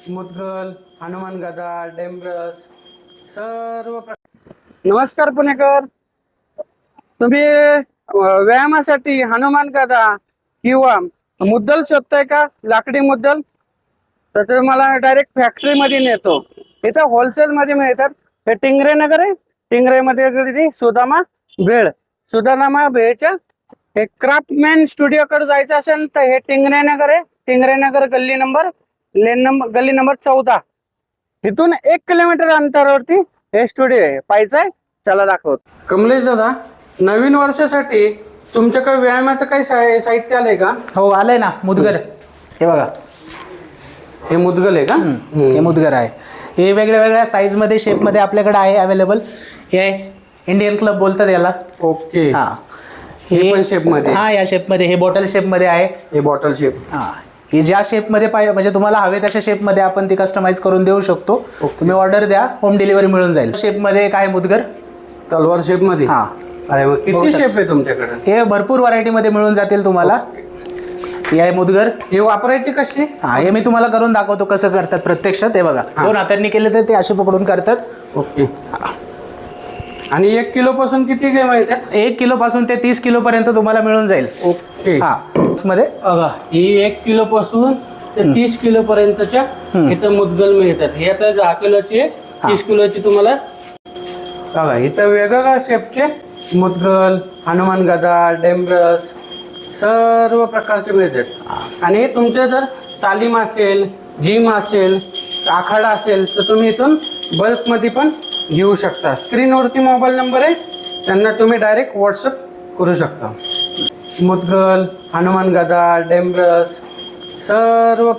मुदगल, हनुमान गदा, डेंबरस नमस्कार पुणेकर. तुम्ही व्यायामासाठी हनुमान गदा किंवा मुद्दल शोधताय का? लाकडी मुद्दल. तर ते मला डायरेक्ट फॅक्टरी मध्ये नेतो. इथं होलसेल मध्ये मिळतात. हे टिंगरे नगर आहे. टिंगरे मध्ये सुदामा भेळच्या हे क्राफ्टमॅन स्टुडिओ कडे जायचं असेल तर हे टिंगरे नगर आहे. टिंगरे नगर गल्ली नंबर 14. इथून 1 किलोमीटर अंतरावरती हे स्टुडिओ आहे. पाहायचंय? चला दाखवत. कमलेश दादा, नवीन वर्षासाठी तुमच्याकडे व्यायामाचं काही साहित्य आलंय का? हो आलंय ना. मुदगर हे बघा. हे मुदगल आहे का? हे मुदगर आहे. हे वेगळ्या वेगळ्या साईज मध्ये शेप मध्ये आपल्याकडे आहे अवेलेबल. हे इंडियन क्लब बोलतात याला. ओके. हा हे पण शेप मध्ये. हा या शेप मध्ये. हे बॉटल शेप मध्ये आहे. हे बॉटल शेप. हा हे ज्या शेप मध्ये पाहिजे म्हणजे तुम्हाला हवे तशा शेप मध्ये आपण ती कस्टमाइज करून देऊ शकतो. तुम्ही ऑर्डर द्या, होम डिलिव्हरी मिळून जाईल. शेप मध्ये काय मुदगर तलवार शेप मध्ये. हा अरे मग किती शेप आहे तुमच्याकडे? हे भरपूर व्हरायटी मध्ये मिळून जातील तुम्हाला. हे आहे मुदगर. हे वापरायची कशी? हा हे मी तुम्हाला करून दाखवतो कसं करतात प्रत्यक्षात. हे बघा, 2 हातांनी केले तर ते असे पकडून करतात. ओके. आणि 1 किलो पासून किती गेम आहेत? 1 किलो पासून ते 30 किलो पर्यंत तुम्हाला मिळून जाईल. ओके. हा मध्ये बघा, ही 1 किलो पासून ते 30 किलो पर्यंतच्या इथं मुदगल मिळतात. हे आता 10 किलोची 30 किलोची तुम्हाला बघा. इथं वेगवेगळ्या शेपचे मुदगल, हनुमान गदा, डेंबरस सर्व प्रकारचे मिळतात. आणि तुमचे जर तालीम असेल, जिम असेल, आखाडा असेल तर तुम्ही इथून बल्कमध्ये पण घेऊ शकता. स्क्रीनवरती मोबाईल नंबर आहे, त्यांना तुम्ही डायरेक्ट व्हॉट्सअप करू शकता. मुदगल, हनुमान गदा, डेंबरस सर्व